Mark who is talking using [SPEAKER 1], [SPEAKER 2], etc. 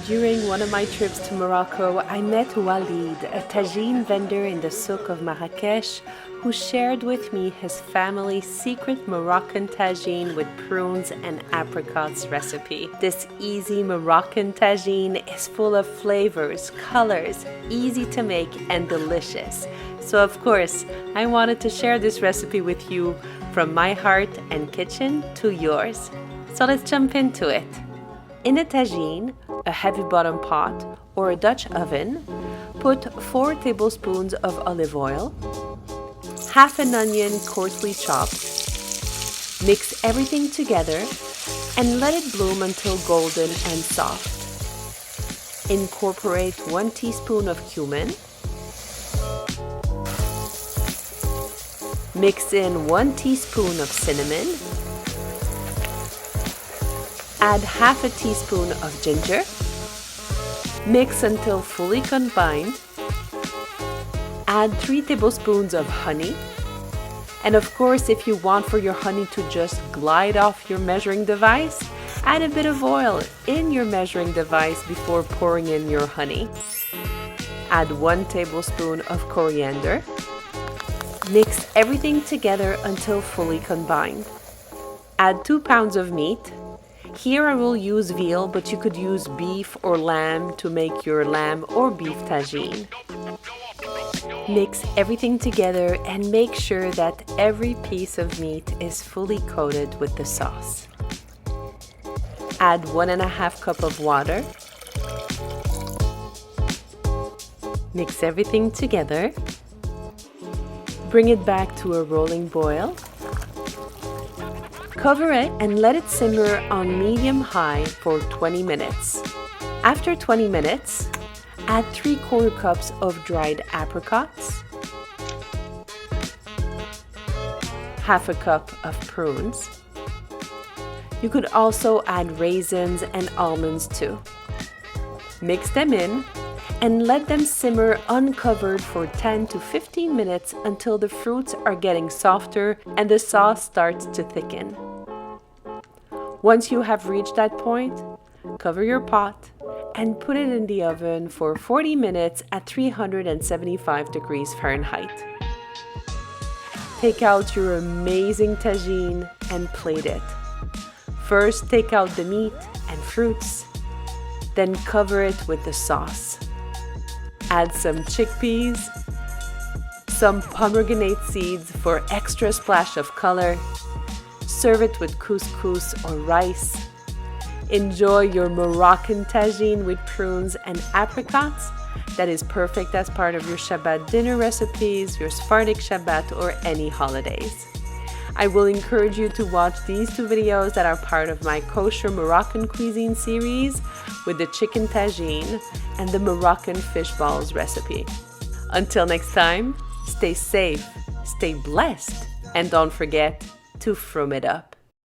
[SPEAKER 1] During one of my trips to Morocco, I met Walid, a tagine vendor in the souk of Marakkesh, who shared with me his family's secret Moroccan tagine with prunes and apricots recipe. This easy Moroccan tagine is full of flavors, colors, easy to make, and delicious. So of course, I wanted to share this recipe with you from my heart and kitchen to yours. So let's jump into it. In a tagine, a heavy bottom pot, or a Dutch oven, put 4 tablespoons of olive oil, half an onion coarsely chopped, mix everything together, and let it bloom until golden and soft. Incorporate 1 teaspoon of cumin, mix in 1 teaspoon of cinnamon, add half a teaspoon of ginger, mix until fully combined, add 3 tablespoons of honey, and of course if you want for your honey to just glide off your measuring device, add a bit of oil in your measuring device before pouring in your honey. Add 1 tablespoon of coriander. Mix everything together until fully combined. Add 2 pounds of meat. Here I will use veal, but you could use beef or lamb to make your lamb or beef tagine. Mix everything together and make sure that every piece of meat is fully coated with the sauce. Add 1½ cup of water. Mix everything together. Bring it back to a rolling boil. Cover it and let it simmer on medium-high for 20 minutes. After 20 minutes, add 3/4 cups of dried apricots, half a cup of prunes. You could also add raisins and almonds too. Mix them in and let them simmer uncovered for 10 to 15 minutes until the fruits are getting softer and the sauce starts to thicken. Once you have reached that point, cover your pot and put it in the oven for 40 minutes at 375 degrees Fahrenheit. Take out your amazing tagine and plate it. First, take out the meat and fruits, then cover it with the sauce. Add some chickpeas, some pomegranate seeds for extra splash of color. Serve it with couscous or rice. Enjoy your Moroccan tagine with prunes and apricots. That is perfect as part of your Shabbat dinner recipes, your Sephardic Shabbat, or any holidays. I will encourage you to watch these 2 videos that are part of my kosher Moroccan cuisine series with the chicken tagine and the Moroccan fish balls recipe. Until next time, stay safe, stay blessed, and don't forget to frum it up.